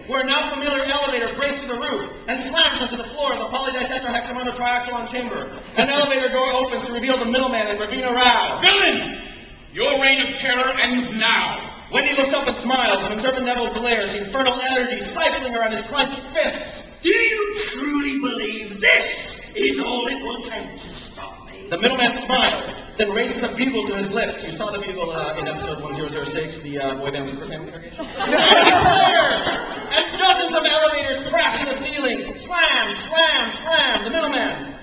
where a now familiar elevator breaks through the roof and slams onto the floor of the polytetrahexamonotriaxylon chamber. An elevator door opens to reveal the Middleman and Ravina Rao. Villain! Your reign of terror ends now. Wendy looks up and smiles, and Servant Neville glares, the infernal energy cycling around his clenched fists. Do you truly believe this is all it will take to stop me? The Middleman smiles, then raises a bugle to his lips. You saw the bugle in episode 1006, the boy band super family interrogation. And dozens of elevators crash in the ceiling. Slam, slam, slam. The Middleman.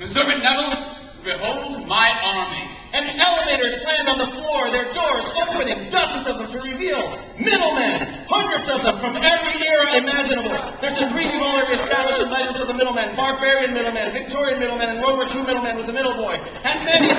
Servant Neville, behold my army. And elevators land on the floor, their doors opening, dozens of them to reveal Middlemen, hundreds of them from every era imaginable. There's a preview of all the established legends of the Middlemen, barbarian Middlemen, Victorian Middlemen, and World War II Middlemen with the Middle Boy, and many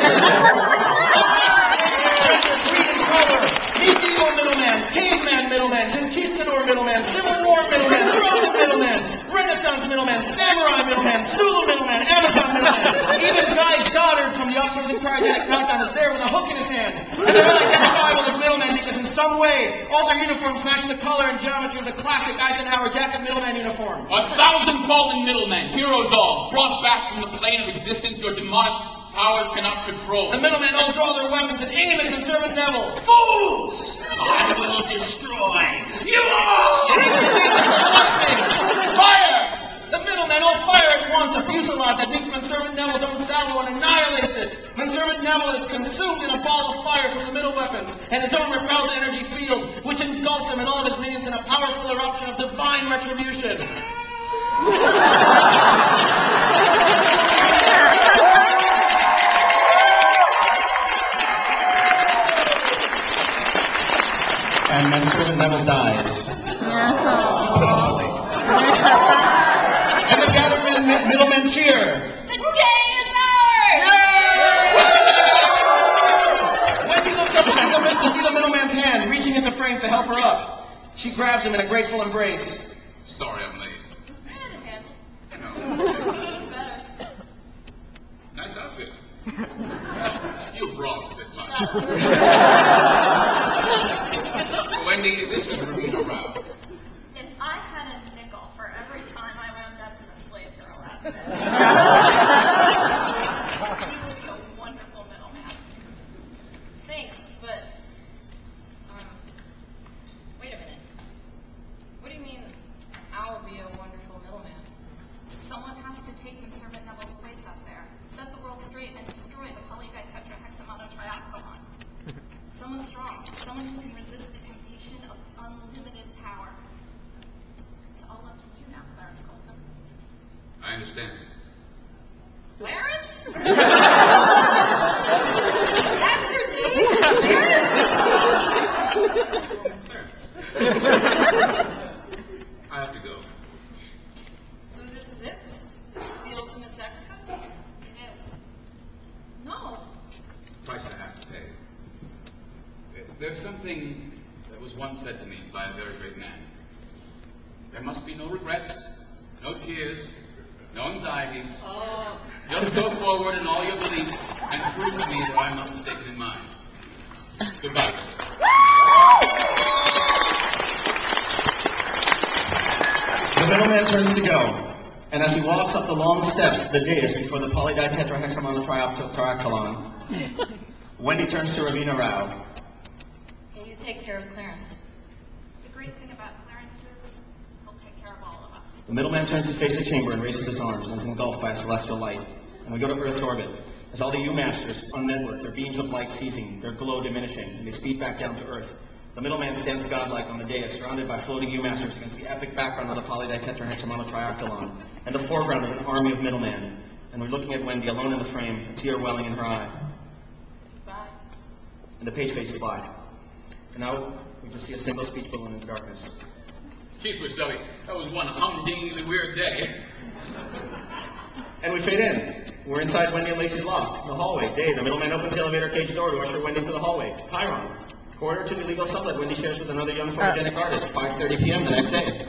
green in color, medieval Middlemen, caveman Middlemen, conquistador Middlemen, Civil War Middlemen, Roman Middlemen, Renaissance Middlemen, Samurai Middlemen, Zulu Middlemen, Amazon Middlemen, even Guy Goddard from the Uprising Cryogenic Countdown is there with a hook in his hand. And they're unidentifiable as Middlemen because in some way, all their uniforms match the color and geometry of the classic Eisenhower jacket Middleman uniform. 1,000 fallen Middlemen, heroes all, brought back from the plane of existence your demonic powers cannot control. The Middlemen all draw their weapons and aim at Conservative Neville. Fools! I will destroy you all! Fire! The Middlemen all fire at once, a fusillade that meets Conservative Neville's own salvo and annihilates it. Conservative Neville is consumed in a ball of fire from the middle weapons and his own repelled energy field, which engulfs him and all of his minions in a powerful eruption of divine retribution. And then Servant Neville dies. Painfully. And the gathered Middlemen cheer. The day is ours! Wendy looks up to see the Middleman's hand reaching into frame to help her up. She grabs him in a grateful embrace. Sorry I'm late. I had it handled. I know. Better. Nice outfit. Steel bras fit much. Wendy, this is Ravina Rao. If I had a nickel for every time I wound up in a slave girl outfit, he would be a wonderful Middleman. Thanks, but wait a minute. What do you mean I'll be a wonderful Middleman? Someone has to take Conservative Neville's place up there, set the world straight, and destroy the polytetrahexamonotriaxylon. Someone strong, someone who can resist the temptation of unlimited power. It's all up to you now, Clarence Colson. I understand. Clarence? That's your name? Clarence. I have to go. So this is it? The ultimate sacrifice? It is. No. Price I have to pay. There's something that was once said to me by a very great man. There must be no regrets, no tears, no anxieties. Just go forward in all your beliefs and prove to me that I'm not mistaken in mine. Goodbye. The Middleman turns to go, and as he walks up the long steps to the dais before the polytetrahexamonotriaxylon, Wendy turns to Ravina Rao. Hey, you take care of Clarence. The great thing about Clarence is he'll take care of all of us. The Middleman turns to face the chamber and raises his arms and is engulfed by a celestial light. And we go to Earth's orbit. As all the U-Masters unnetwork, their beams of light ceasing, their glow diminishing, and they speed back down to Earth. The Middleman stands godlike on the dais, surrounded by floating U-Masters against the epic background of the polytetrahexamonotriaxylon, and the foreground of an army of Middlemen. And we're looking at Wendy alone in the frame, a tear welling in her eye. Goodbye. And the page fades to black. And now we can see a single speech balloon in the darkness. Jeepers, Dubby, that was one humdingly weird day. And we fade in. We're inside Wendy and Lacey's loft, in the hallway. Dave, the Middleman opens the elevator cage door to usher Wendy into the hallway. Chiron, corridor to the illegal sublet Wendy shares with another young photogenic artist, 5:30 p.m. the next day.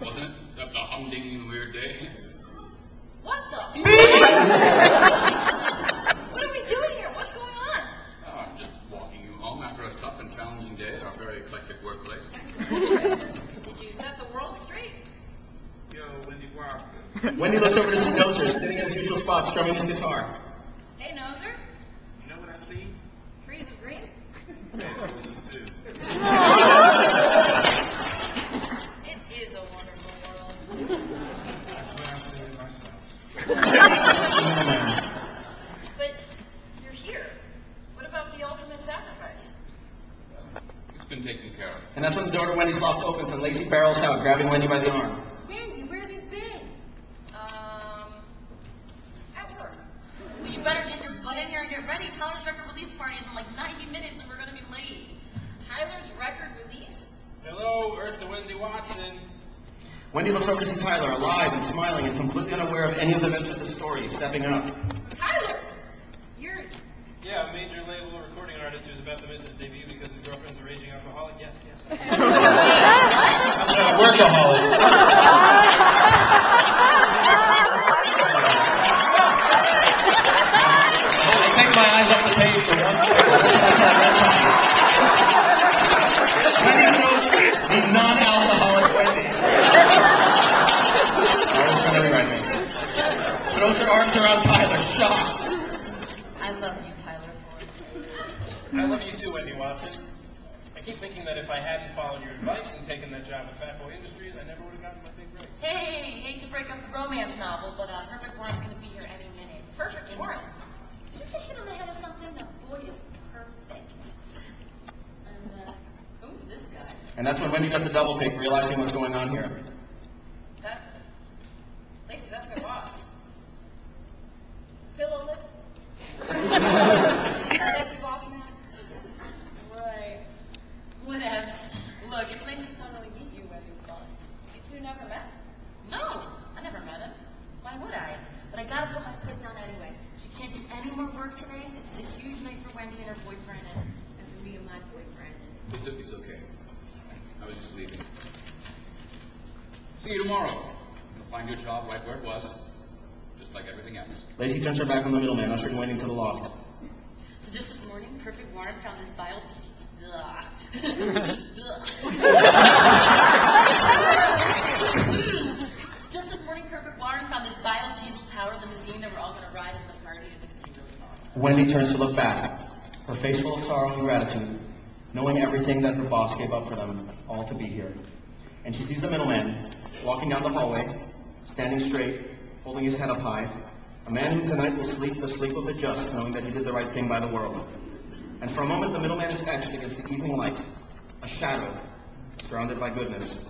Wasn't it? A humdingly weird day. What the? What are we doing here? What's going on? Oh, I'm just walking you home after a tough and challenging day at our very eclectic workplace. Did you set the Wendy looks over to see Noser sitting in his usual spot, strumming his guitar. Hey, Noser. You know what I see? Trees of green. It is a wonderful world. That's what I'm saying myself. But you're here. What about the ultimate sacrifice? It's been taken care of. And that's when the door to Wendy's loft opens and Lacey barrels out, grabbing Wendy by the arm. Wendy, where have you been? At work. Well, you better get your butt in here and get ready. Tyler's record release party is in like 90 minutes and we're gonna be late. Tyler's record release? Hello, Earth to Wendy Watson. Wendy looks over to see Tyler, alive and smiling and completely unaware of any of the events of the story, stepping up. Tyler! You're... Yeah, a major label recording artist who's about to miss his debut because his girlfriend's a raging alcoholic. Yes. Workaholic. I take my eyes off the page for 1 second. Wendy chose the non-alcoholic Wendy. Throws her arms around Tyler, shocked. I love you, Tyler. I love you too, Wendy Watson. I keep thinking that if I hadn't followed your advice and taken that job at Fat Boy Industries, I never would have gotten my big break. Hey, hate to break up the romance novel, but Perfect Warren's gonna be here any minute. Perfect Warren? Did you hit on the head of something? That boy is perfect. And, who's this guy? And that's when Wendy does a double take, realizing what's going on here. That's... Lacey, that's my boss. Pillow lips? Sexy boss man? Right. Whatevs. Look, it's nice to finally meet you, Wendy's boss. You two never met? No, I never met him. Why would I? But I gotta put my foot down anyway. She can't do any more work today. This is a huge night for Wendy and her boyfriend, and for me and my boyfriend. It's okay. I was just leaving. See you tomorrow. You'll find your job right where it was, just like everything else. Lacey turns her back on the middleman, ushering Wendy into the loft. So just this morning, Perfect Warren found this bio... Just this morning, Perfect Warren found this biodiesel-powered limousine that we're all gonna ride in the party. It's gonna be really awesome. Wendy turns to look back, her face full of sorrow and gratitude, knowing everything that her boss gave up for them, all to be here. And she sees the middleman walking down the hallway, standing straight, holding his head up high, a man who tonight will sleep the sleep of the just, knowing that he did the right thing by the world. And for a moment, the middleman is etched against the evening light, a shadow, surrounded by goodness.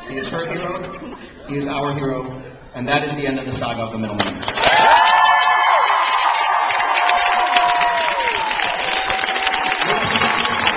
He is her hero, he is our hero, and that is the end of the saga of the middleman.